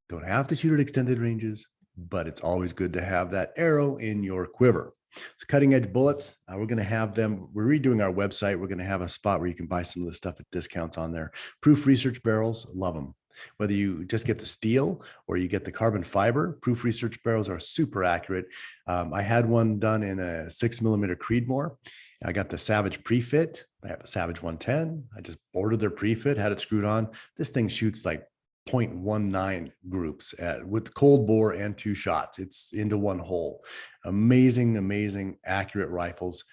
Speaker 1: Don't have to shoot at extended ranges, but it's always good to have that arrow in your quiver. So Cutting Edge Bullets, we're going to have them. We're redoing our website. We're going to have a spot where you can buy some of the stuff at discounts on there. Proof research barrels, love them. Whether you just get the steel or you get the carbon fiber, proof research barrels are super accurate. I had one done in a 6mm Creedmoor. I got the Savage pre-fit. I have a Savage 110. I just ordered their pre-fit, had it screwed on. This thing shoots like 0.19 groups with cold bore and 2 shots. It's into one hole. Amazing, accurate rifles.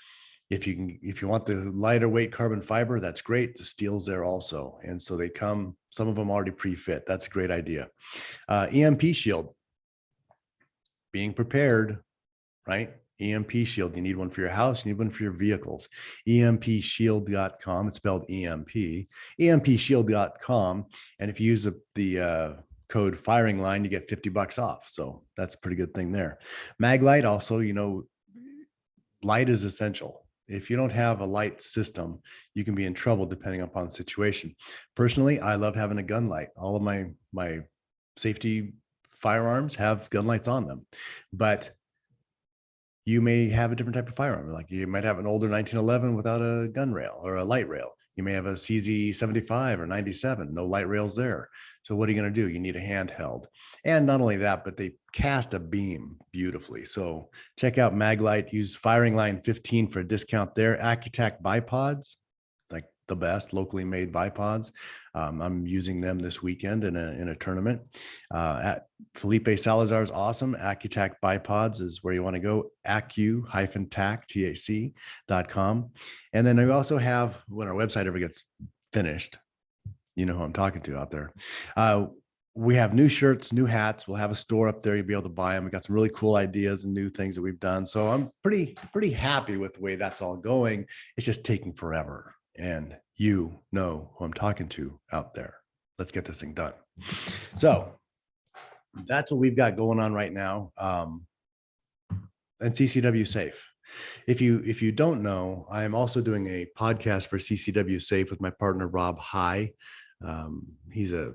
Speaker 1: If you want the lighter weight carbon fiber, that's great. The steel's there also. And so they come, some of them already pre-fit. That's a great idea. EMP shield, being prepared, right? EMP shield. You need one for your house. You need one for your vehicles. EMPshield.com. It's spelled EMP. EMPshield.com. And if you use the code firing line, you get $50 off. So that's a pretty good thing there. Maglite also, light is essential. If you don't have a light system, you can be in trouble depending upon the situation. Personally, I love having a gun light. All of my safety firearms have gun lights on them, but you may have a different type of firearm. Like you might have an older 1911 without a gun rail or a light rail. You may have a CZ 75 or 97, no light rails there. So what are you going to do? You need a handheld. And not only that, but they cast a beam beautifully. So check out Maglite, use firing line 15 for a discount there. Accutac bipods, like the best locally made bipods. I'm using them this weekend in a tournament. At Felipe Salazar's awesome. Accutac bipods is where you want to go. Accu-tac.com. And then we also have, when our website ever gets finished, you know who I'm talking to out there. We have new shirts, new hats. We'll have a store up there. You'll be able to buy them. We got some really cool ideas and new things that we've done. So I'm pretty happy with the way that's all going. It's just taking forever. And you know who I'm talking to out there. Let's get this thing done. So that's what we've got going on right now. And CCW Safe. If you don't know, I am also doing a podcast for CCW Safe with my partner, Rob High. He's a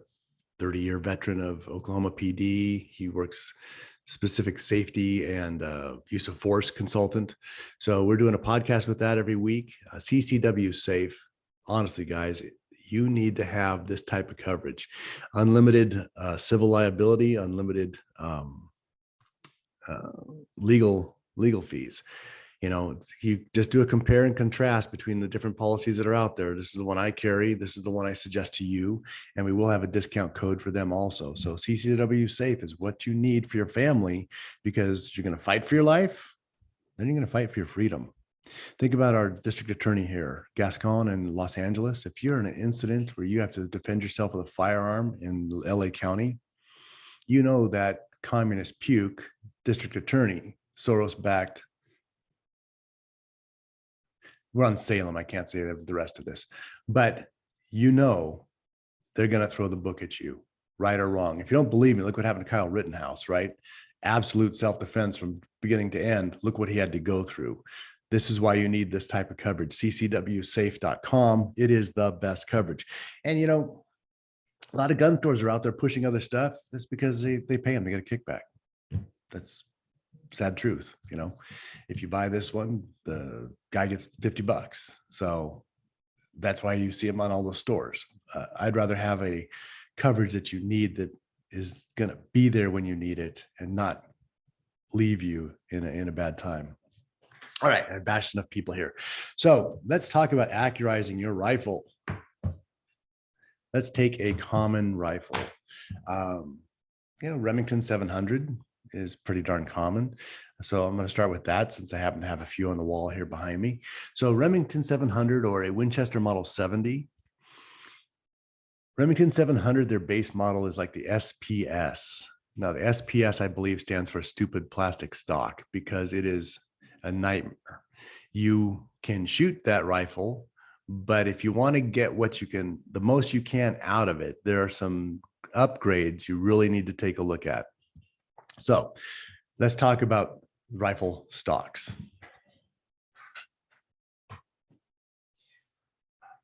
Speaker 1: 30-year veteran of Oklahoma PD. He works specific safety and use of force consultant. So we're doing a podcast with that every week. CCW Safe. Honestly, guys, you need to have this type of coverage. Unlimited civil liability, unlimited legal fees. You just do a compare and contrast between the different policies that are out there. This is the one I carry. This is the one I suggest to you. And we will have a discount code for them also. So CCW Safe is what you need for your family, because you're going to fight for your life. Then you're going to fight for your freedom. Think about our district attorney here, Gascon in Los Angeles. If you're in an incident where you have to defend yourself with a firearm in LA County, you know that communist puke district attorney, Soros-backed we're on Salem. I can't say the rest of this, but you know, they're going to throw the book at you, right or wrong. If you don't believe me, look what happened to Kyle Rittenhouse, right? Absolute self-defense from beginning to end. Look what he had to go through. This is why you need this type of coverage. ccwsafe.com. It is the best coverage. And, you know, a lot of gun stores are out there pushing other stuff. That's because they pay them. They get a kickback. That's sad truth. You know, if you buy this one, the guy gets $50. So that's why you see them on all those stores. I'd rather have a coverage that you need that is going to be there when you need it and not leave you in a bad time. All right, I bashed enough people here. So let's talk about accurizing your rifle. Let's take a common rifle. You know, Remington 700 is pretty darn common. So I'm going to start with that since I happen to have a few on the wall here behind me. So Remington 700 or a Winchester Model 70. Remington 700, their base model is like the SPS. Now the SPS, I believe, stands for stupid plastic stock because it is a nightmare. You can shoot that rifle, but if you want to get what you can, the most you can out of it, there are some upgrades you really need to take a look at. So let's talk about rifle stocks.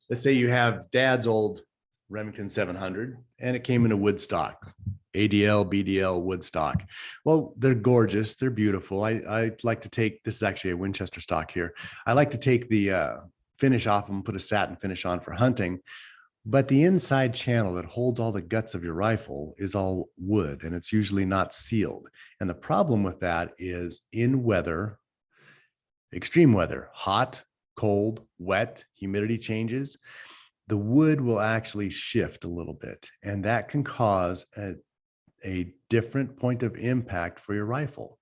Speaker 1: Let's say you have dad's old Remington 700 and it came in a wood stock, ADL, BDL wood stock. Well, they're gorgeous. They're beautiful. I like to take, this is actually a Winchester stock here. I like to take the finish off them, put a satin finish on for hunting. But the inside channel that holds all the guts of your rifle is all wood and it's usually not sealed. And the problem with that is in weather, extreme weather, hot, cold, wet, humidity changes, the wood will actually shift a little bit. And that can cause a different point of impact for your rifle.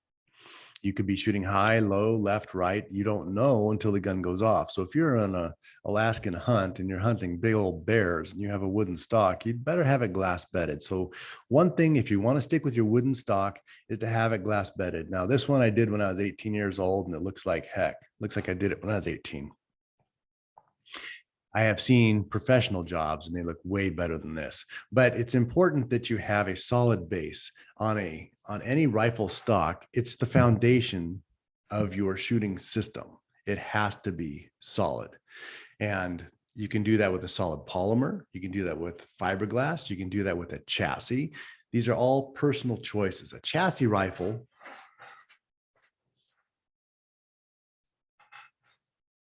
Speaker 1: You could be shooting high, low, left, right. You don't know until the gun goes off. So if you're on a Alaskan hunt and you're hunting big old bears and you have a wooden stock, you'd better have it glass bedded. So one thing, if you want to stick with your wooden stock, is to have it glass bedded. Now, this one I did when I was 18 years old and it looks like heck. Looks like I did it when I was 18. I have seen professional jobs and they look way better than this, but it's important that you have a solid base on any rifle stock. It's the foundation of your shooting system. It has to be solid. And you can do that with a solid polymer. You can do that with fiberglass. You can do that with a chassis. These are all personal choices. A chassis rifle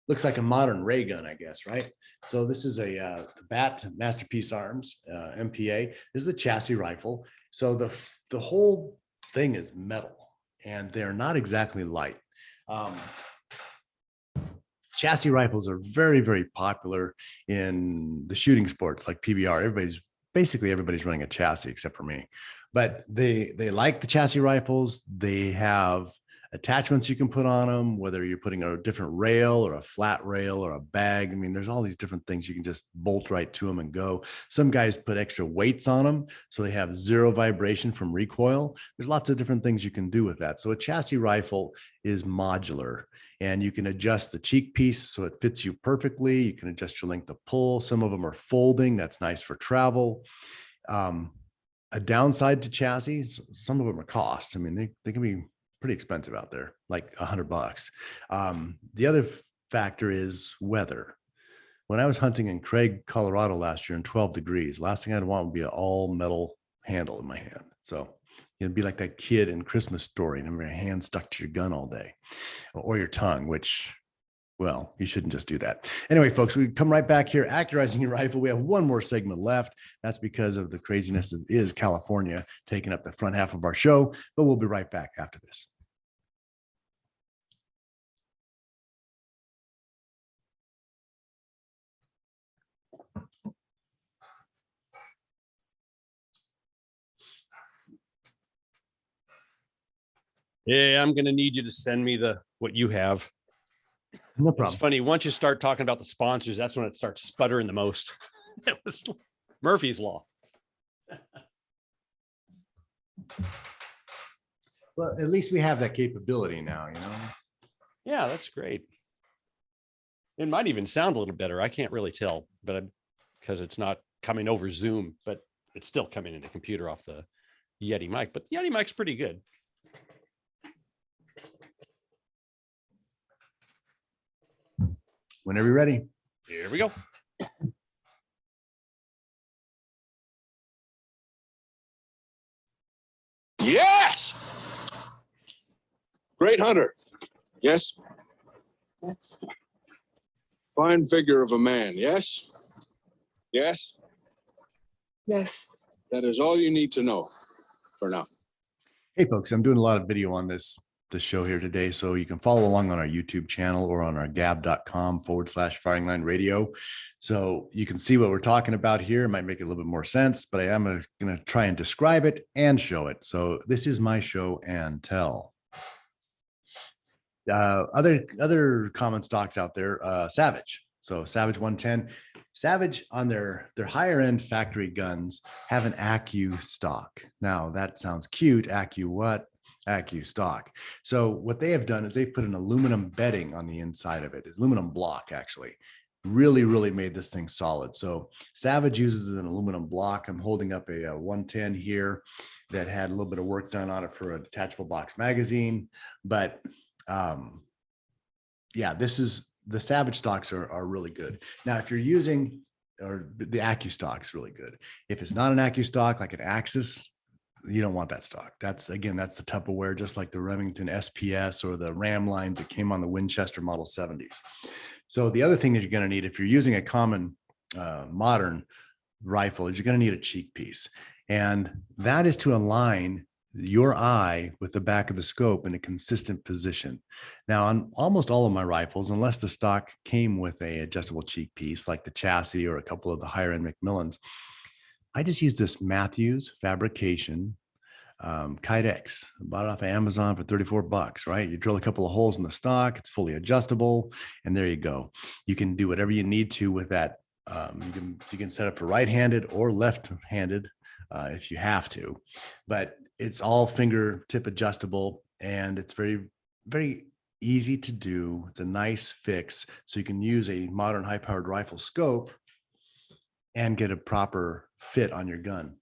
Speaker 1: looks like a modern ray gun, I guess, right? So this is a BAT Masterpiece Arms MPA. This is a chassis rifle. So the whole thing is metal and they're not exactly light. Chassis rifles are very, very popular in the shooting sports like PBR. Everybody's running a chassis except for me, but they like the chassis rifles. They have attachments you can put on them, whether you're putting a different rail or a flat rail or a bag. I mean, there's all these different things you can just bolt right to them and go. Some guys put extra weights on them so they have zero vibration from recoil. There's lots of different things you can do with that. So a chassis rifle is modular and you can adjust the cheek piece so it fits you perfectly. You can adjust your length of pull. Some of them are folding. That's nice for travel. A downside to chassis, some of them are cost. I mean, they can be pretty expensive out there, like $100. The other factor is weather. When I was hunting in Craig, Colorado last year in 12 degrees, last thing I'd want would be an all metal handle in my hand. So it'd be like that kid in Christmas Story and your hand stuck to your gun all day or your tongue, which, well, you shouldn't just do that. Anyway, folks, we come right back here, accurizing your rifle. We have one more segment left. That's because of the craziness that is California taking up the front half of our show, but we'll be right back after this.
Speaker 2: Yeah, I'm going to need you to send me what you have.
Speaker 1: No
Speaker 2: It's
Speaker 1: problem.
Speaker 2: funny. Once you start talking about the sponsors, that's when it starts sputtering the most. It was Murphy's Law.
Speaker 1: Well, at least we have that capability now, you know?
Speaker 2: Yeah, that's great. It might even sound a little better. I can't really tell, but because it's not coming over Zoom, but it's still coming in the computer off the Yeti mic. But the Yeti mic's pretty good.
Speaker 1: Whenever you're ready.
Speaker 2: Here we go.
Speaker 6: Yes. Great hunter. Yes. Fine figure of a man. Yes. Yes.
Speaker 7: Yes.
Speaker 6: That is all you need to know for now.
Speaker 1: Hey folks, I'm doing a lot of video on this show here today, so you can follow along on our YouTube channel or on our gab.com/firing line radio. So you can see what we're talking about here. It might make it a little bit more sense, but I am going to try and describe it and show it. So this is my show and tell. Other common stocks out there, Savage. So Savage 110. Savage on their higher end factory guns have an Accu stock. Now that sounds cute. Accu what? Accu stock. So what they have done is they put an aluminum bedding on the inside of it. It's aluminum block, actually. Really made this thing solid. So Savage uses an aluminum block. I'm holding up a 110 here that had a little bit of work done on it for a detachable box magazine. But yeah, the Savage stocks are really good. Now, if you're using, or the Accu stock's really good. If it's not an Accu stock, like an Axis, you don't want that stock. That's the Tupperware, just like the Remington SPS or the Ram lines that came on the Winchester Model 70s. So the other thing that you're going to need, if you're using a common modern rifle, is you're going to need a cheek piece. And that is to align your eye with the back of the scope in a consistent position. Now, on almost all of my rifles, unless the stock came with a adjustable cheek piece, like the chassis or a couple of the higher end Macmillans, I just use this Matthews Fabrication Kydex. I bought it off of Amazon for $34, right? You drill a couple of holes in the stock, it's fully adjustable, and there you go. You can do whatever you need to with that. You can set up for right-handed or left-handed if you have to, but it's all fingertip adjustable, and it's very easy to do. It's a nice fix, so you can use a modern high-powered rifle scope and get a proper fit on your gun.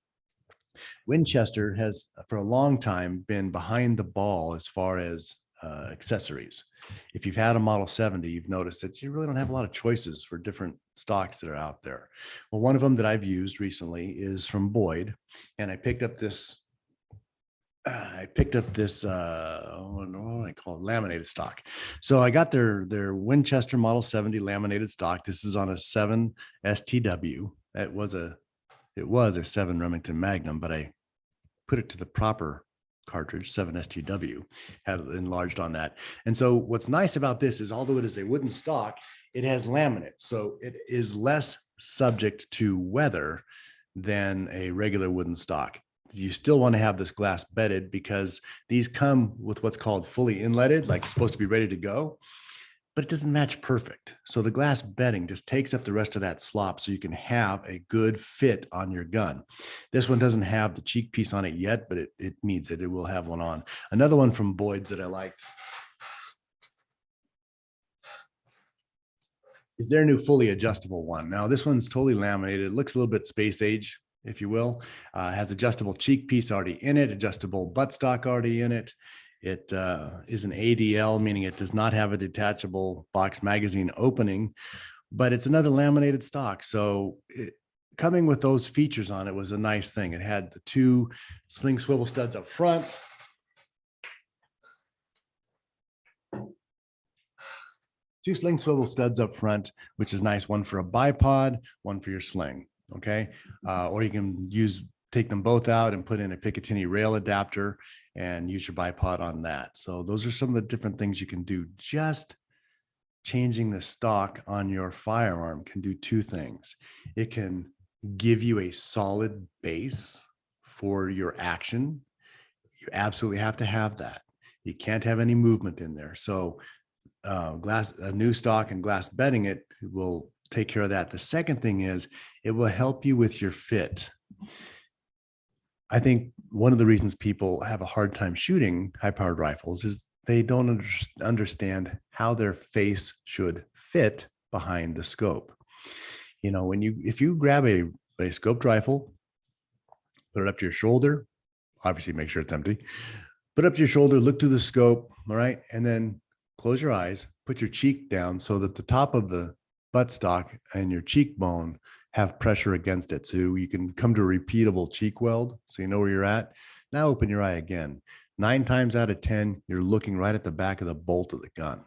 Speaker 1: Winchester has for a long time been behind the ball as far as accessories. If you've had a Model 70, you've noticed that you really don't have a lot of choices for different stocks that are out there. Well, one of them that I've used recently is from Boyd, and I picked up this what do I call it? Laminated stock. So I got their Winchester Model 70 laminated stock. This is on a 7 STW. It was a 7 Remington Magnum, but I put it to the proper cartridge, 7 STW, had it enlarged on that. And so what's nice about this is, although it is a wooden stock, it has laminate. So it is less subject to weather than a regular wooden stock. You still want to have this glass bedded because these come with what's called fully inletted, like it's supposed to be ready to go, but it doesn't match perfect. So the glass bedding just takes up the rest of that slop so you can have a good fit on your gun. This one doesn't have the cheek piece on it yet, but it needs it. It will have one on. Another one from Boyd's that I liked is their new fully adjustable one. Now this one's totally laminated. It looks a little bit space age, if you will. Has adjustable cheek piece already in it, adjustable buttstock already in it. It is an ADL, meaning it does not have a detachable box magazine opening, but it's another laminated stock. So coming with those features on it was a nice thing. It had the 2 sling swivel studs up front. Two sling swivel studs up front, which is nice. One for a bipod, one for your sling. Okay. Or you can take them both out and put in a Picatinny rail adapter and use your bipod on that. So those are some of the different things you can do. Just changing the stock on your firearm can do 2 things. It can give you a solid base for your action. You absolutely have to have that. You can't have any movement in there. So a new stock and glass bedding it will take care of that. The second thing is it will help you with your fit. I think one of the reasons people have a hard time shooting high-powered rifles is they don't understand how their face should fit behind the scope. You know, if you grab a scoped rifle, put it up to your shoulder, obviously make sure it's empty, put it up to your shoulder, look through the scope, all right, and then close your eyes, put your cheek down so that the top of the buttstock and your cheekbone have pressure against it. So you can come to a repeatable cheek weld. So you know where you're at. Now open your eye again. 9 times out of 10, you're looking right at the back of the bolt of the gun.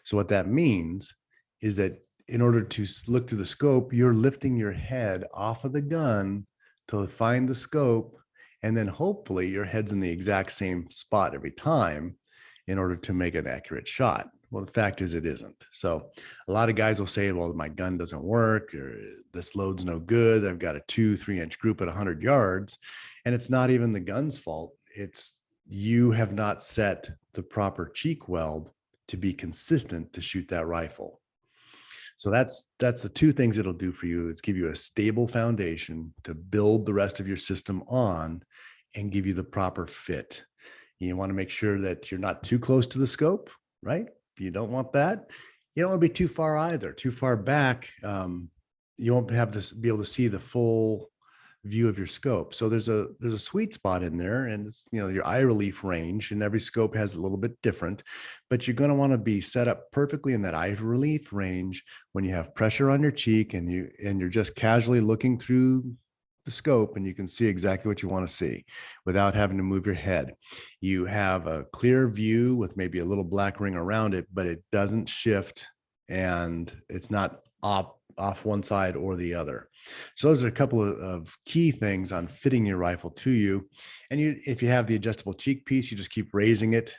Speaker 1: So what that means is that in order to look through the scope, you're lifting your head off of the gun to find the scope. And then hopefully your head's in the exact same spot every time in order to make an accurate shot. Well, the fact is it isn't. So a lot of guys will say, well, my gun doesn't work, or this load's no good. I've got a 2-3 inch group at 100 yards. And it's not even the gun's fault. It's you have not set the proper cheek weld to be consistent to shoot that rifle. So that's the 2 things it'll do for you. It's give you a stable foundation to build the rest of your system on and give you the proper fit. You want to make sure that you're not too close to the scope, right? You don't want that. You don't want to be too far either, too far back. You won't have to be able to see the full view of your scope. So there's a sweet spot in there, and it's, you know, your eye relief range, and every scope has a little bit different, but you're going to want to be set up perfectly in that eye relief range when you have pressure on your cheek and you're just casually looking through the scope and you can see exactly what you want to see without having to move your head. You have a clear view with maybe a little black ring around it, but it doesn't shift and it's not off one side or the other. So those are a couple of key things on fitting your rifle to you. And if you have the adjustable cheek piece, you just keep raising it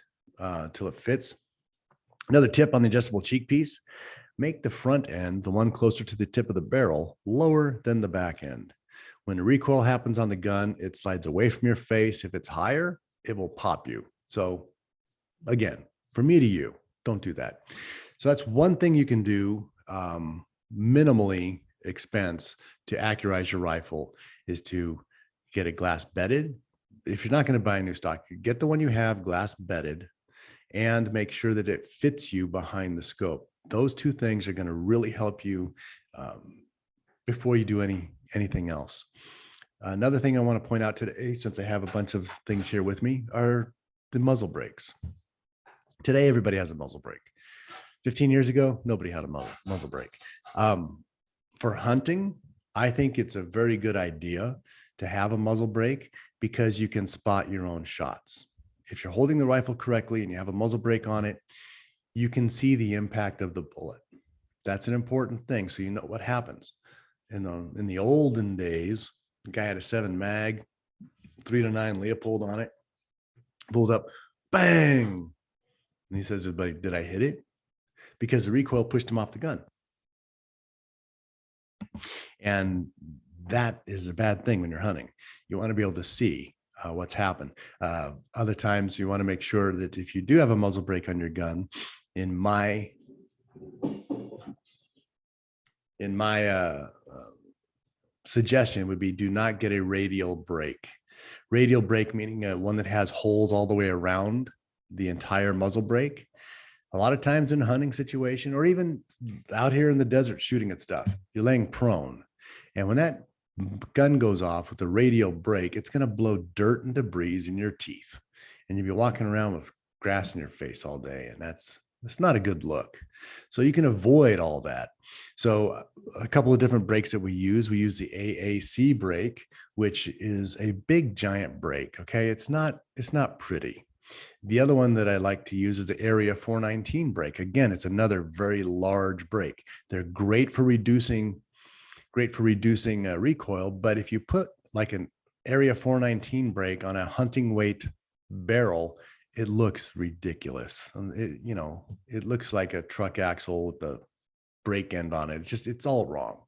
Speaker 1: till it fits. Another tip on the adjustable cheek piece, make the front end, the one closer to the tip of the barrel, lower than the back end. When the recoil happens on the gun, it slides away from your face. If it's higher, it will pop you. So again, from me to you, don't do that. So that's one thing you can do minimally expense to accurize your rifle, is to get it glass bedded. If you're not going to buy a new stock, get the one you have glass bedded and make sure that it fits you behind the scope. Those 2 things are going to really help you before you do anything else. Another thing I want to point out today, since I have a bunch of things here with me, are the muzzle brakes. Today, everybody has a muzzle brake. 15 years ago, nobody had a muzzle brake. For hunting, I think it's a very good idea to have a muzzle brake because you can spot your own shots. If you're holding the rifle correctly and you have a muzzle brake on it, you can see the impact of the bullet. That's an important thing, so you know what happens. In the olden days, the guy had a 7 mag, 3-9 Leopold on it, pulls up, bang, and he says to his buddy, "Did I hit it?" Because the recoil pushed him off the gun. And that is a bad thing when you're hunting. You want to be able to see what's happened. Other times you want to make sure that if you do have a muzzle brake on your gun, in my suggestion would be, do not get a radial brake. Radial brake meaning one that has holes all the way around the entire muzzle brake. A lot of times in a hunting situation, or even out here in the desert shooting at stuff, you're laying prone. And when that gun goes off with the radial brake, it's going to blow dirt and debris in your teeth. And you'll be walking around with grass in your face all day. And that's not a good look. So you can avoid all that. So a couple of different brakes that we use the AAC brake, which is a big giant brake. Okay. It's not pretty. The other one that I like to use is the Area 419 brake. Again, it's another very large brake. They're great for reducing recoil, but if you put like an Area 419 brake on a hunting weight barrel, it looks ridiculous. It looks like a truck axle with the brake end on it. It's all wrong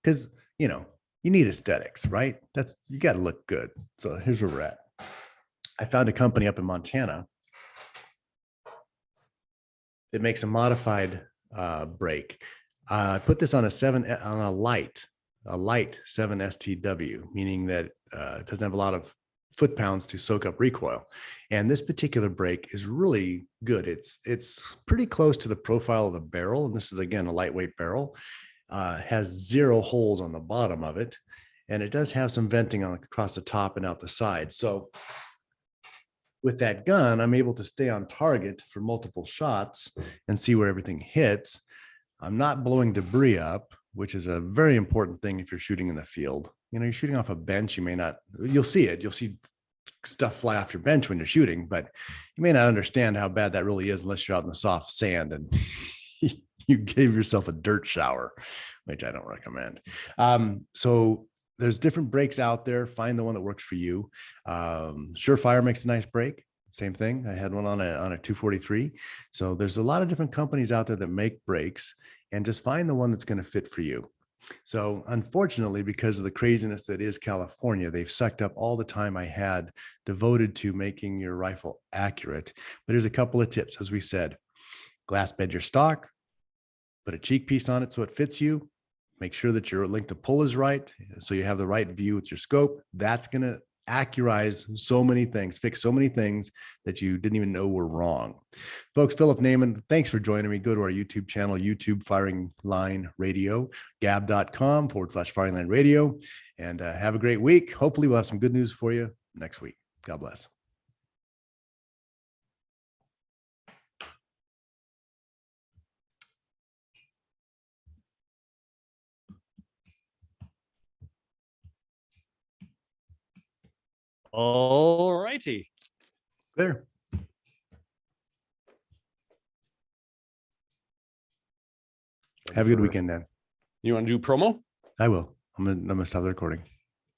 Speaker 1: because, you need aesthetics, right? You got to look good. So here's where we're at. I found a company up in Montana that makes a modified brake. I put this on a light 7 STW, meaning that it doesn't have a lot of foot-pounds to soak up recoil. And this particular brake is really good. It's pretty close to the profile of the barrel. And this is, again, a lightweight barrel. Has 0 holes on the bottom of it. And it does have some venting on across the top and out the side. So with that gun, I'm able to stay on target for multiple shots and see where everything hits. I'm not blowing debris up, which is a very important thing if you're shooting in the field. You know, you're shooting off a bench, you'll see it. You'll see stuff fly off your bench when you're shooting, but you may not understand how bad that really is unless you're out in the soft sand and you gave yourself a dirt shower, which I don't recommend. So there's different brakes out there. Find the one that works for you. Surefire makes a nice brake. Same thing. I had one on a 243. So there's a lot of different companies out there that make brakes, and just find the one that's going to fit for you. So unfortunately, because of the craziness that is California, they've sucked up all the time I had devoted to making your rifle accurate. But here's a couple of tips. As we said, glass bed your stock, put a cheek piece on it so it fits you. Make sure that your length of pull is right, so you have the right view with your scope. That's going to accurize so many things, fix so many things that you didn't even know were wrong. Folks, Philip Naiman, thanks for joining me. Go to our YouTube channel, YouTube Firing Line Radio, gab.com/Firing Line Radio, and have a great week. Hopefully we'll have some good news for you next week. God bless.
Speaker 2: All righty.
Speaker 1: There. Have a good weekend, Dan.
Speaker 2: You want to do promo?
Speaker 1: I will. I'm gonna stop the recording.